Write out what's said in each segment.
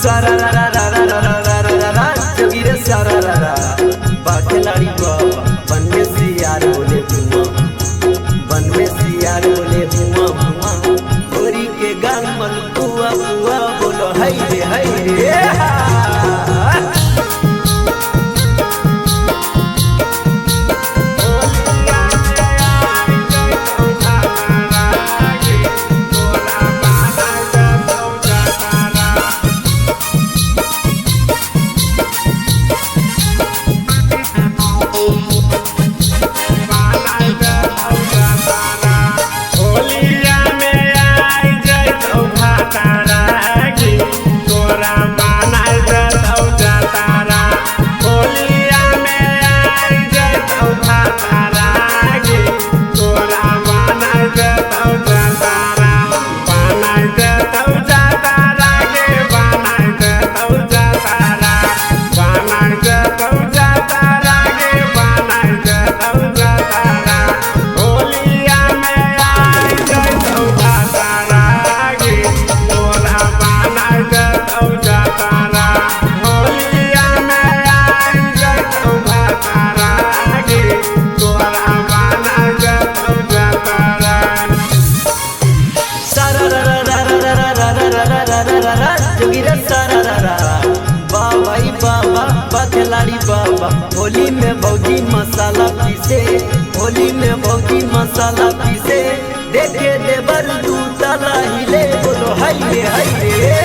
सारा रा रा रा रा रा रा रा रा रा जोगी रे सारा रा रा बाखलाड़ी बाबा बन में सियार बोले हुआ बन में सियार बोले हुआ हुआ गोरी के गाल मल पुआ पुआ बोलो हाय रे बाखलाड़ी बाबा होली में भौजी मसाला पीसे होली में भौजी मसाला पीसे देखे देवर दू ताला हिले बोलो हाय रे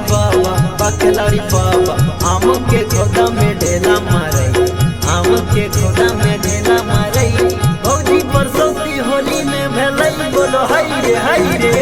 बाखलाड़ी बाबा आम के खोदा में ढेला मारे आम के खोदा में ढेला मारे भौजी परसौती होली में भेलई बोलो हाय रे